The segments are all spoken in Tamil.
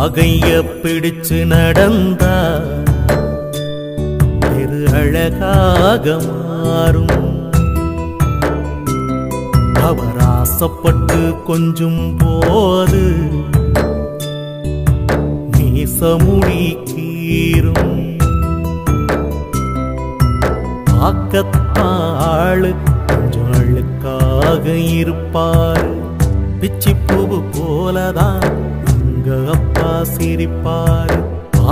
பாகைய பிடிச்சு நடந்தா தெரு அழகாக மாறும். அவர் ஆசைப்பட்டு கொஞ்சும் போது மீசமுடி கீரும். ஆக்கத்தாளு கொஞ்சம் அழுக்காக இருப்பாரு. பிச்சி பூவு போலதான் உங்க அப்பா சிரிப்பாரு.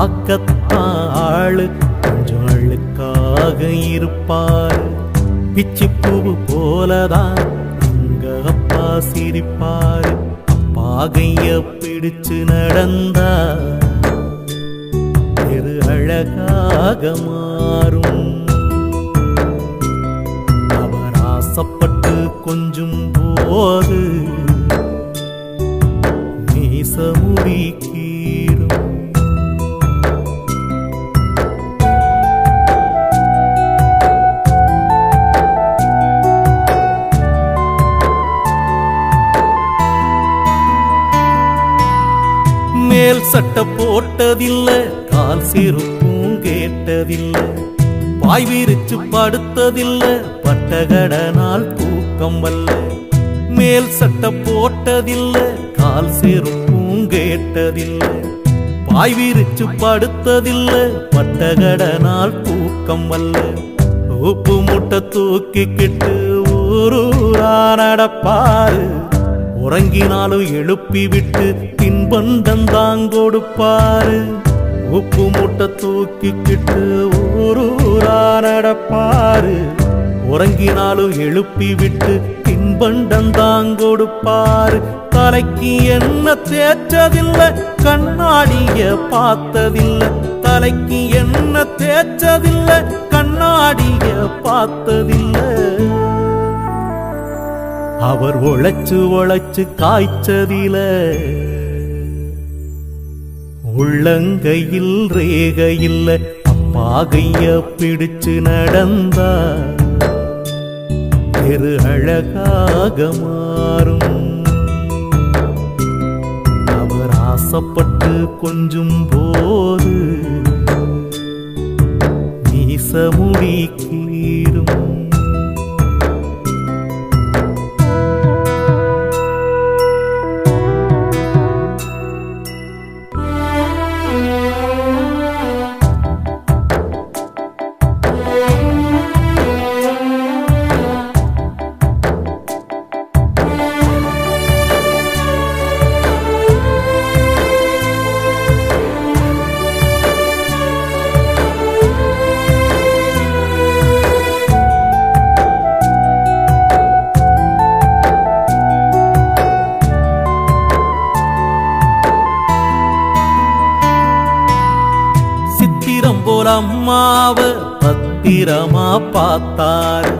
ஆக்கத்தாளு கொஞ்சம் அழுக்காக இருப்பாரு. பிச்சி பூவு போலதான் உங்க அப்பா சிரிப்பாரு. பாகைய பிடிச்சு நடந்தா தெரு அழகாக மாறும். அவர் ஆசைப்பட்டு கொஞ்சும் போது மீசமுடி கீரும். மேல் சட்டை போட்டதில்ல, கால் செருப்பும் கேட்டதில்ல, பாய் விரிச்சு படுத்ததில்ல, பட்டகடனால் தூக்கம் வல்ல. மேல் சட்டை போட்டதில்ல, கால் செருப்பும் கேட்டதில்ல, பாய் விரிச்சு படுத்ததில்ல, பட்டகடனால் தூக்கம் வல்ல. உப்பு முட்டை தூக்கிக்கிட்டு ஊரூரா நடப்பாரு. உறங்கினாலும் எழுப்பி விட்டு தின்பண்டம் கொடுப்பாரு. உப்பு மூட்டை தூக்கிக்கிட்டு ஊரூரா நடப்பாரு. உறங்கினாலும் எழுப்பி விட்டு தின்பண்டம் கொடுப்பாரு. தலைக்கு என்ன தேய்ச்சதில்லை, கண்ணாடிய பார்த்ததில்லை. தலைக்கு என்ன தேய்ச்சதில்லை, கண்ணாடிய பார்த்ததில்லை. அவர் உழைச்சு உழைச்சு காய்ச்சதில உள்ளங்கையில் ரேகையில். அப்பாகைய பிடிச்சு நடந்தா தெரு அழகாக மாறும். அவர் ஆசைப்பட்டு கொஞ்சும் போது மீசமுடி கீரும். போல அம்மாவ பத்திரமா பார்த்தாரு.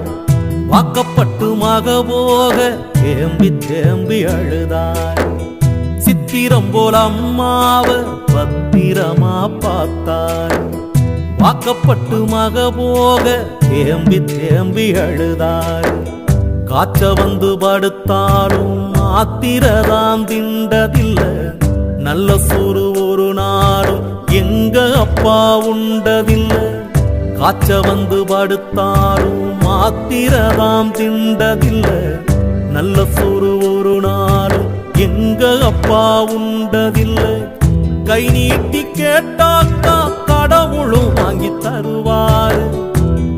வாக்கப்பட்டு மக போக தேம்பி தேம்பி அழுதாரு. சித்திரம் போல அம்மாவ பத்திரமா பார்த்தாரு. வாக்கப்பட்டு மக போக தேம்பி தேம்பி அழுதாரு. காய்ச்ச வந்து படுத்தாலும் மாத்திரதான் திண்டதில்லை. நல்ல சோறு ஒரு நாளும் எங்க அப்பா உண்டதில்லை. காய்ச்ச வந்து படுத்தாலும் மாத்திரதாம் திண்டதில்லை. நல்ல சோறு ஒரு நாளும் எங்க அப்பா உண்டதில்லை. கை நீட்டி கேட்டாக்கா கடவுளும் வாங்கி தருவாரு.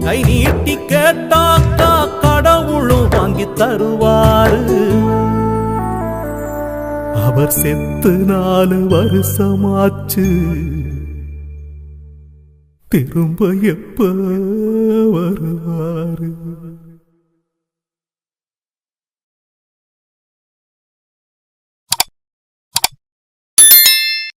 கை நீட்டி கேட்டாக்கா கடவுளும் வாங்கி தருவாரு. அவர் செத்து 4 வருஷமாச்சு. திரும்ப எப்ப வருவாரு?